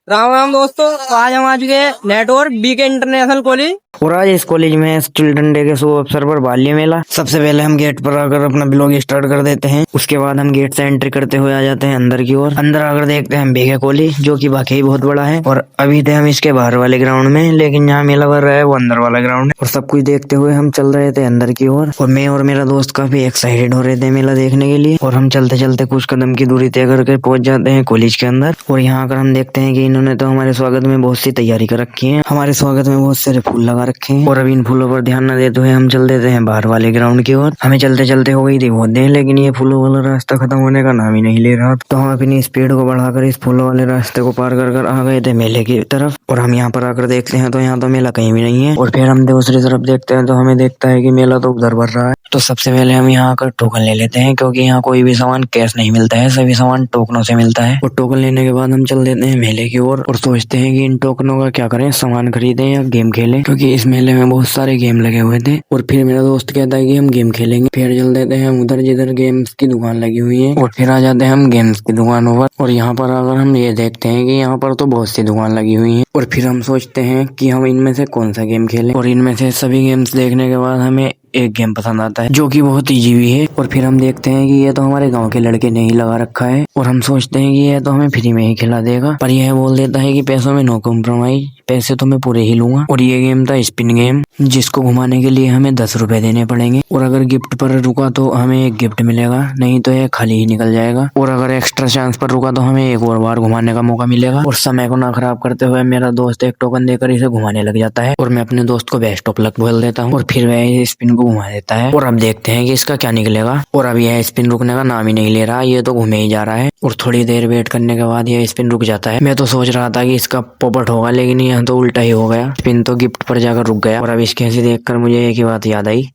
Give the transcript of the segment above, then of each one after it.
राम राम दोस्तों। तो आज हम आ चुके हैं नेटवर्क बीके इंटरनेशनल कॉलेज। और आज इस कॉलेज में चिल्ड्रन डे के शुभ अवसर पर बाल्य मेला। सबसे पहले हम गेट पर आकर अपना ब्लॉग स्टार्ट कर देते हैं। उसके बाद हम गेट से एंट्री करते हुए आ जाते हैं अंदर की ओर। अंदर आकर देखते हैं हम बीके कॉलेज, जो कि वाकई बहुत बड़ा है। और अभी थे हम इसके बाहर वाले ग्राउंड में, लेकिन यहाँ मेला भर रहा है वो अंदर वाला ग्राउंड है। और सब कुछ देखते हुए हम चल रहे थे अंदर की ओर। और मैं और मेरा दोस्त काफी एक्साइटेड हो रहे थे मेला देखने के लिए। और हम चलते चलते कुछ कदम की दूरी तय करके पहुंच जाते हैं कॉलेज के अंदर। और यहाँ आकर हम देखते हैं कि इन्होंने तो हमारे स्वागत में बहुत सी तैयारी कर रखी है। हमारे स्वागत में बहुत सारे फूल लगा रखे हैं। और अभी इन फूलों पर ध्यान न देते हुए हम चल देते हैं बाहर वाले ग्राउंड की ओर। हमें चलते चलते हो गई थी बहुत देर, लेकिन ये फूलों वाला रास्ता खत्म होने का नाम ही नहीं ले रहा। तो हम अपनी स्पीड को बढ़ाकर इस फूलों वाले रास्ते को पार कर कर आ गए थे मेले की तरफ। और हम यहाँ पर आकर देखते हैं तो यहाँ तो मेला कहीं भी नहीं है। और फिर हम दूसरी तरफ देखते हैं तो हमें देखता है कि मेला तो उधर भर रहा है। तो सबसे पहले हम यहाँ आकर टोकन ले लेते हैं, क्योंकि यहाँ कोई भी सामान कैश नहीं मिलता है, सभी सामान टोकनों से मिलता है। और टोकन लेने के बाद हम चल देते हैं मेले की ओर। और सोचते हैं कि इन टोकनों का क्या करें, सामान खरीदें या गेम खेलें, क्योंकि इस मेले में बहुत सारे गेम लगे हुए थे। और फिर मेरा दोस्त कहता है कि हम गेम खेलेंगे। फिर चल देते हैं हम उधर जिधर गेम्स की दुकान लगी हुई है। और फिर आ जाते हैं हम गेम्स की दुकानों पर। और यहाँ पर अगर हम ये देखते हैं कि यहाँ पर तो बहुत सी दुकान लगी हुई है। और फिर हम सोचते हैं कि हम इनमें से कौन सा गेम खेलें। और इनमें से सभी गेम्स देखने के बाद हमें एक गेम पसंद आता है, जो कि बहुत इजी भी है। और फिर हम देखते हैं कि ये तो हमारे गांव के लड़के ने ही लगा रखा है। और हम सोचते हैं कि ये तो हमें फ्री में ही खिला देगा, पर यह बोल देता है कि पैसों में नो कॉम्प्रोमाइज, पैसे तो मैं पूरे ही लूंगा। और ये गेम था स्पिन गेम, जिसको घुमाने के लिए हमें 10 रुपए देने पड़ेंगे। और अगर गिफ्ट पर रुका तो हमें एक गिफ्ट मिलेगा, नहीं तो ये खाली ही निकल जाएगा। और अगर एक्स्ट्रा चांस पर रुका तो हमें एक और बार घुमाने का मौका मिलेगा। और समय को ना खराब करते हुए मेरा दोस्त एक टोकन देकर इसे घुमाने लग जाता है। और मैं अपने दोस्त को बेस्ट ऑफ लक बोल देता हूँ। और फिर वह स्पिन को घुमा देता है। और अब देखते हैं कि इसका क्या निकलेगा। और अब यह स्पिन रुकने का नाम ही नहीं ले रहा, ये तो घूमे ही जा रहा है। और थोड़ी देर वेट करने के बाद यह स्पिन रुक जाता है। मैं तो सोच रहा था कि इसका पोपट होगा, लेकिन यहाँ तो उल्टा ही हो गया। स्पिन तो गिफ्ट पर जाकर रुक गया। और अब इसकी हंसी देखकर मुझे एक ही बात याद आई।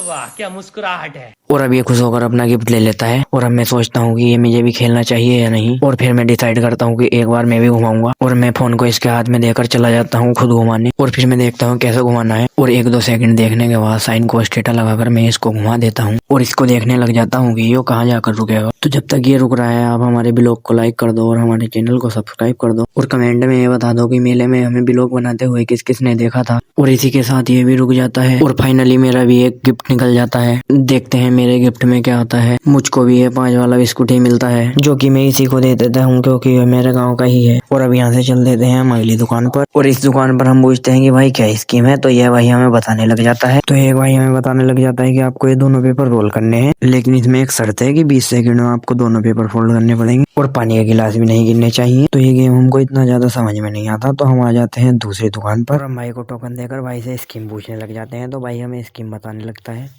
वाह क्या मुस्कुराहट है। और अब ये खुश होकर अपना गिफ्ट ले लेता है। और अब मैं सोचता हूँ कि ये मुझे भी खेलना चाहिए या नहीं। और फिर मैं डिसाइड करता हूँ कि एक बार मैं भी घुमाऊंगा। और मैं फोन को इसके हाथ में देकर चला जाता हूँ खुद घुमाने। और फिर मैं देखता हूँ कैसे घुमाना है। और 1-2 सेकंड देखने के बाद साइन को स्टेटा लगाकर मैं इसको घुमा देता हूँ। और इसको देखने लग जाता हूँ कि ये कहाँ जाकर रुकेगा। तो जब तक ये रुक रहा है, आप हमारे ब्लॉग को लाइक कर दो और हमारे चैनल को सब्सक्राइब कर दो। और कमेंट में ये बता दो कि मेले में हमें ब्लॉग बनाते हुए किस किस ने देखा था। और इसी के साथ ये भी रुक जाता है। और फाइनली मेरा भी एक गिफ्ट निकल जाता है। देखते हैं मेरे गिफ्ट में क्या आता है। मुझको भी ये 5 वाला बिस्कुट ही मिलता है, जो कि मैं इसी को दे देता हूँ, क्योंकि ये मेरे गांव का ही है। और अब यहाँ से चल देते हैं हम अगली दुकान पर। और इस दुकान पर हम पूछते हैं कि भाई क्या स्कीम है, तो यह भाई हमें बताने लग जाता है। तो एक भाई हमें बताने लग जाता है कि आपको ये दोनों पेपर रोल करने हैं, लेकिन इसमें एक शर्त है कि 20 सेकंड में आपको दोनों पेपर फोल्ड करने पड़ेंगे। और पानी का गिलास भी नहीं गिरने चाहिए। तो ये गेम हमको इतना ज्यादा समझ में नहीं आता। तो हम आ जाते हैं दूसरी दुकान पर। हम भाई को टोकन देकर भाई से स्कीम पूछने लग जाते हैं। तो भाई हमें स्कीम बताने लगता है।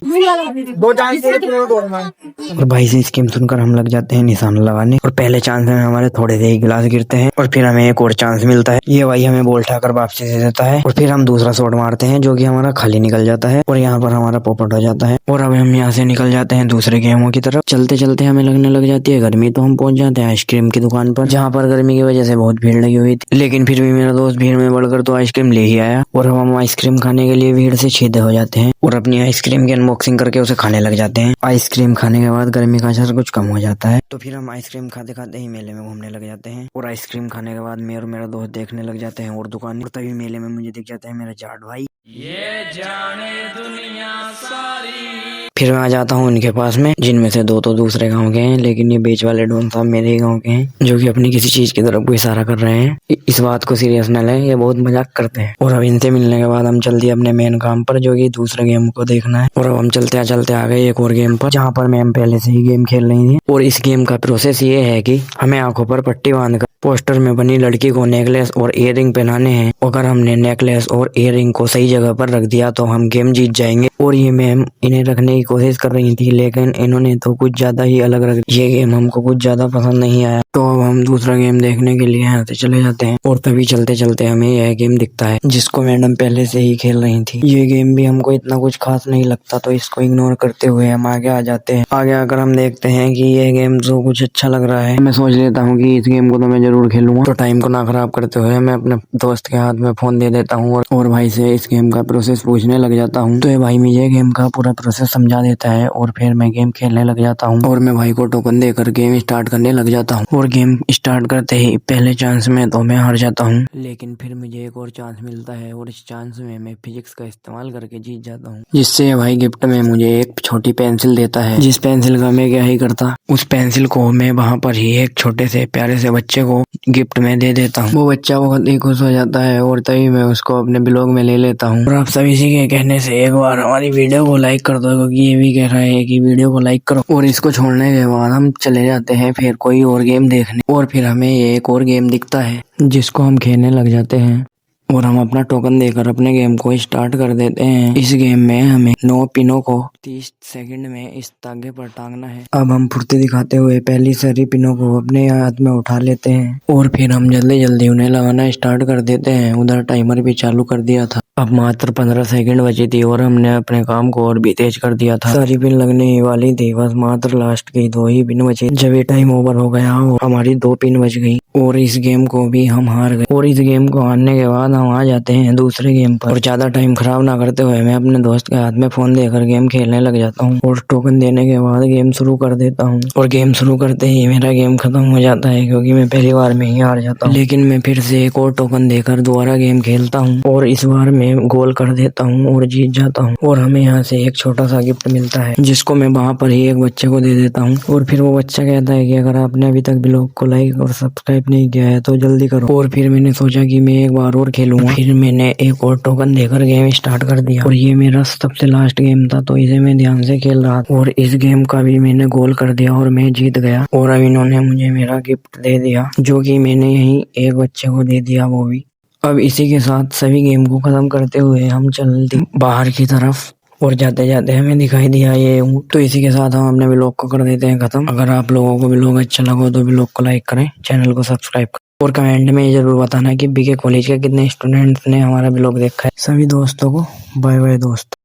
दो चांस दे रहे हो, दौड़ना है। और भाई से स्कीम सुनकर हम लग जाते हैं निशाना लगाने। और पहले चांस में हमारे थोड़े से ही गिलास गिरते हैं। और फिर हमें एक और चांस मिलता है। ये भाई हमें बॉल उठाकर वापसी दे देता है। और फिर हम दूसरा शॉट मारते हैं, जो कि हमारा खाली निकल जाता है। और यहाँ पर हमारा पोपट हो जाता है। और अब हम यहाँ से निकल जाते हैं दूसरे गेमों की तरफ। चलते चलते हमें लगने लग जाती है गर्मी। तो हम पहुंच जाते हैं आइसक्रीम की दुकान पर, जहाँ पर गर्मी की वजह से बहुत भीड़ लगी हुई थी। लेकिन फिर भी मेरा दोस्त भीड़ में बढ़कर तो आइसक्रीम ले ही आया। और हम आइसक्रीम खाने के लिए भीड़ से छीदे हो जाते हैं। और अपनी आइसक्रीम की अनबॉक्सिंग करके उसे खाने लग जाते हैं। आइसक्रीम खाने के बाद गर्मी का असर कुछ कम हो जाता है। तो फिर हम आइसक्रीम खाते खाते ही मेले में घूमने लग जाते हैं। और आइसक्रीम खाने के बाद मैं और मेरा दोस्त देखने लग जाते हैं और दुकान। और तभी मेले में मुझे दिख जाता है मेरा जाट भाई। ये जाने दुनिया सारी। फिर मैं आ जाता हूँ उनके पास में, जिनमें से 2 तो दूसरे गांव के हैं, लेकिन ये बीच वाले डॉन साहब मेरे ही गांव के हैं, जो कि अपनी किसी चीज की तरफ को इशारा कर रहे हैं। इस बात को सीरियस न लें, ये बहुत मजाक करते हैं। और अब इनसे मिलने के बाद हम चल दिए अपने मेन काम पर, जो कि दूसरे गेम को देखना है। और अब हम चलते आ गए एक और गेम पर, जहाँ पर मैम पहले से ही गेम खेल रही थी। और इस गेम का प्रोसेस ये है कि हमें आंखों पर पट्टी बांधकर पोस्टर में बनी लड़की को नेकलेस और इयररिंग पहनाने हैं। अगर हमने नेकलेस और इयररिंग को सही जगह पर रख दिया तो हम गेम जीत जाएंगे। और ये मैम इन्हें रखने की कोशिश कर रही थी, लेकिन इन्होंने तो कुछ ज्यादा ही अलग रख दिया। ये गेम हमको कुछ ज्यादा पसंद नहीं आया। तो अब हम दूसरा गेम देखने के लिए यहाँ से चले जाते हैं। और तभी चलते चलते हमें यह गेम दिखता है, जिसको मैडम पहले से ही खेल रही थी। ये गेम भी हमको इतना कुछ खास नहीं लगता, तो इसको इग्नोर करते हुए हम आगे आ जाते हैं। आगे आकर हम देखते हैं कि ये गेम जो कुछ अच्छा लग रहा है, मैं सोच लेता हूँ कि इस गेम को तो मैं जरूर खेलूंगा। तो टाइम को ना खराब करते हुए मैं अपने दोस्त के हाथ में फोन दे देता हूँ और भाई से इस गेम गेम का प्रोसेस पूछने लग जाता हूँ तो ये भाई मुझे गेम का पूरा प्रोसेस समझा देता है और फिर मैं गेम खेलने लग जाता हूँ और मैं भाई को टोकन देकर गेम स्टार्ट करने लग जाता हूँ। और गेम स्टार्ट करते ही पहले चांस में तो मैं हार जाता हूँ, लेकिन फिर मुझे एक और चांस मिलता है और इस चांस में मैं फिजिक्स का इस्तेमाल करके जीत जाता हूँ, जिससे भाई गिफ्ट में मुझे एक छोटी पेंसिल देता है। जिस पेंसिल का मैं क्या ही करता, उस पेंसिल को मैं वहाँ पर ही एक छोटे से प्यारे से बच्चे को गिफ्ट में दे देता हूँ। वो बच्चा बहुत ही खुश हो जाता है और तभी मैं उसको अपने ब्लॉग में ले लेता हूँ। और आप सभी के कहने से एक बार हमारी वीडियो को लाइक कर दो, क्योंकि ये भी कह रहा है कि वीडियो को लाइक करो। और इसको छोड़ने के बाद हम चले जाते हैं फिर कोई और गेम देखने, और फिर हमें ये एक और गेम दिखता है जिसको हम खेलने लग जाते हैं और हम अपना टोकन देकर अपने गेम को स्टार्ट कर देते हैं। इस गेम में हमें 9 पिनों को 30 सेकंड में इस तागे पर टांगना है। अब हम फुर्ती दिखाते हुए पहली सारी पिनों को अपने हाथ में उठा लेते हैं और फिर हम जल्दी जल्दी उन्हें लगाना स्टार्ट कर देते हैं। उधर टाइमर भी चालू कर दिया था। अब मात्र 15 सेकंड बची थी और हमने अपने काम को और भी तेज कर दिया था। सारी पिन लगने ही वाली थी, बस मात्र लास्ट की 2 ही पिन बची। जब ये टाइम ओवर हो गया और हमारी 2 पिन बच गई और इस गेम को भी हम हार गए। और इस गेम को हारने के बाद हम आ जाते हैं दूसरे गेम पर। और ज्यादा टाइम खराब ना करते हुए मैं अपने दोस्त के हाथ में फोन देकर गेम खेलने लग जाता हूँ और टोकन देने के बाद गेम शुरू कर देता हूँ। और गेम शुरू करते ही मेरा गेम खत्म हो जाता है, क्योंकि मैं पहली बार में ही हार जाता हूँ। लेकिन मैं फिर से एक और टोकन देकर दोबारा गेम खेलता हूँ और इस बार मैं गोल कर देता हूँ और जीत जाता हूँ। और हमें यहाँ से एक छोटा सा गिफ्ट मिलता है, जिसको मैं वहाँ पर ही एक बच्चे को दे देता हूँ। और फिर वो बच्चा कहता है कि अगर आपने अभी तक ब्लॉग को लाइक और सब्सक्राइब नहीं किया है तो जल्दी करो। और फिर मैंने सोचा कि मैं एक बार और खेलूंगा। फिर मैंने एक और टोकन देकर गेम स्टार्ट कर दिया और ये मेरा सबसे लास्ट गेम था, तो इसे मैं ध्यान से खेल रहा था। और इस गेम का भी मैंने गोल कर दिया और मैं जीत गया। और अब इन्होंने मुझे मेरा गिफ्ट दे दिया, जो कि मैंने यही एक बच्चे को दे दिया, वो भी। अब इसी के साथ सभी गेम को खत्म करते हुए हम चलते बाहर की तरफ और जाते जाते हमें दिखाई दिया ये ऊँट। तो इसी के साथ हम अपने व्लॉग को कर देते हैं खत्म। अगर आप लोगों को व्लॉग अच्छा लगा तो व्लॉग को लाइक करें, चैनल को सब्सक्राइब करें और कमेंट में ये जरूर बताना कि बीके कॉलेज के कितने स्टूडेंट्स ने हमारा व्लॉग देखा है। सभी दोस्तों को बाय बाय दोस्त।